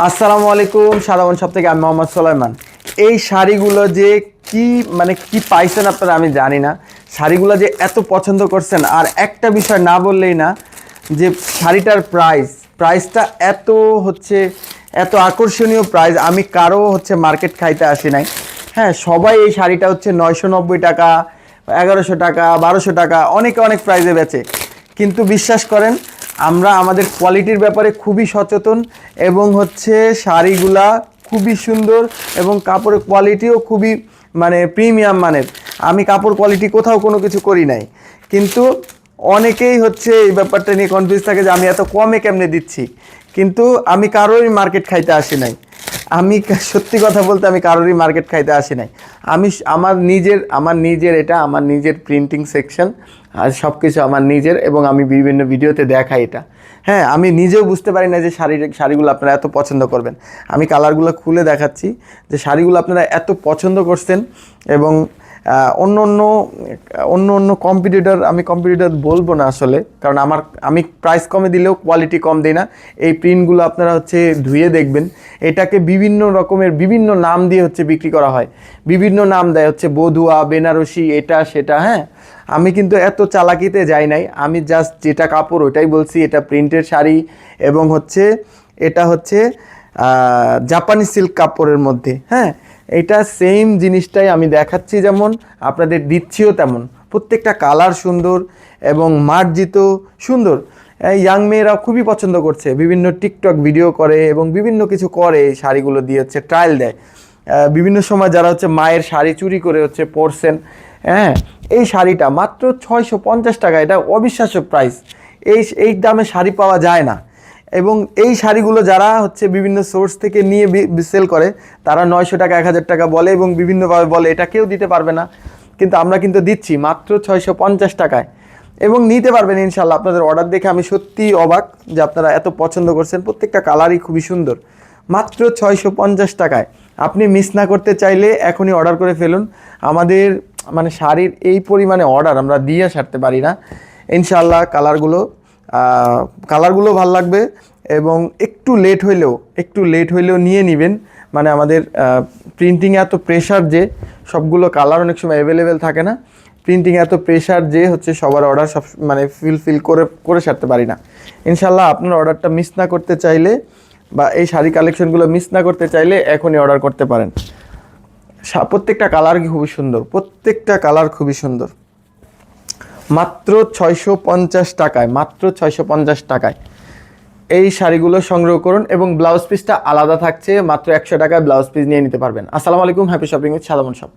আসসালামু আলাইকুম, সাধারণ সব থেকে আমি মোহাম্মদ সোলাইমান। এই শাড়িগুলো যে কি পাইছেন আপনারা আমি জানি না। শাড়িগুলো যে এত পছন্দ করছেন, আর একটা বিষয় না বললেই না, যে শাড়িটার প্রাইসটা এত আকর্ষণীয় প্রাইস। আমি কারো মার্কেট খাইতে আসি নাই। হ্যাঁ, সবাই এই শাড়িটা 990 টাকা, 1100 টাকা, 1200 টাকা, অনেকে অনেক প্রাইসে বেচে। কিন্তু বিশ্বাস করেন, আমরা আমাদের কোয়ালিটির ব্যাপারে খুবই সচেতন, এবং শাড়িগুলা খুবই সুন্দর এবং কাপড়ের কোয়ালিটিও খুবই প্রিমিয়াম মানের। আমি কাপড় কোয়ালিটি কোথাও কোনো কিছু করি নাই, কিন্তু অনেকেই এই ব্যাপারটা নিয়ে কনফিউজ থাকে যে আমি এত কমে কেমনে দিচ্ছি। কিন্তু আমি কারোরই মার্কেট খাইতে আসি নাই। আমি সত্যি কথা বলতে আমি কারোরই মার্কেট খাইতে আসি নাই। আমি আমার নিজের প্রিন্টিং সেকশন আর সব কিছু আমার নিজের, এবং আমি বিভিন্ন ভিডিওতে দেখাই এটা। হ্যাঁ, আমি নিজেও বুঝতে পারি না যে শাড়িগুলো আপনারা এত পছন্দ করবেন। আমি কালারগুলো খুলে দেখাচ্ছি যে শাড়িগুলো আপনারা এত পছন্দ করছেন। এবং অন্য অন্য কম্পিটিটর বলবো না আসলে, কারণ আমি প্রাইস কমে দিলেও কোয়ালিটি কম দিই না। এই প্রিন্টগুলো আপনারা ধুয়ে দেখবেন। এটাকে বিভিন্ন রকমের বিভিন্ন নাম দিয়ে বিক্রি করা হয়, বিভিন্ন নাম দেয়, বধুয়া, বেনারসি, এটা সেটা। হ্যাঁ, আমি কিন্তু এত চালাকিতে যাই নাই। আমি জাস্ট যেটা কাপড় ওইটাই বলছি। এটা প্রিন্টের শাড়ি, এবং এটা জাপানি সিল্ক কাপড়ের মধ্যে। হ্যাঁ, এটা সেম জিনিসটাই আমি দেখাচ্ছি, যেমন আপনাদের দিচ্ছিও তেমন। প্রত্যেকটা কালার সুন্দর এবং মার্জিত সুন্দর। ইয়াং মেয়েরা খুবই পছন্দ করছে, বিভিন্ন টিকটক ভিডিও করে এবং বিভিন্ন কিছু করে। এই শাড়িগুলো দিয়ে ট্রায়াল দেয়। বিভিন্ন সময় যারা মায়ের শাড়ি চুরি করে পরছেন। হ্যাঁ, এই শাড়িটা মাত্র 650 টাকা। এটা অবিশ্বাস্য প্রাইস। এই দামে শাড়ি পাওয়া যায় না। এবং এই শাড়িগুলো যারা বিভিন্ন সোর্স থেকে নিয়ে সেল করে, তারা 900 টাকা, 1000 টাকা বলে এবং বিভিন্নভাবে বলে এটা কেউ দিতে পারবে না। কিন্তু আমরা কিন্তু দিচ্ছি মাত্র 650 টাকায়, এবং নিতে পারবেন ইনশাল্লাহ। আপনাদের অর্ডার দেখে আমি সত্যিই অবাক যে আপনারা এত পছন্দ করছেন। প্রত্যেকটা কালারই খুবই সুন্দর। মাত্র 650 টাকায়। আপনি মিস না করতে চাইলে এখনই অর্ডার করে ফেলুন। আমাদের শাড়ির এই পরিমাণে অর্ডার আমরা দিয়ে সারতে পারি না। ইনশাল্লাহ কালারগুলো ভালো লাগবে, এবং একটু লেট হইলেও নিয়ে নেবেন। আমাদের প্রিন্টিংয়ে এত প্রেশার যে সবগুলো কালার অনেক সময় অ্যাভেলেবেল থাকে না। প্রিন্টিংয়ে এত প্রেশার যে সবার অর্ডার সব ফিল করে সারতে পারি না। ইনশাল্লাহ আপনার অর্ডারটা মিস না করতে চাইলে, বা এই শাড়ি কালেকশনগুলো মিস না করতে চাইলে এখনই অর্ডার করতে পারেন। প্রত্যেকটা কালার খুবই সুন্দর, প্রত্যেকটা কালার খুবই সুন্দর। মাত্র 650 টাকায়, মাত্র 650 টাকায় এই শাড়িগুলো সংগ্রহ করুন। এবং ব্লাউজ পিসটা আলাদা থাকছে, মাত্র 100 টাকায় ব্লাউজ পিস নিয়ে নিতে পারবেন। আসসালামু আলাইকুম, হ্যাপি শপিং উইথ সাধারণ শপ।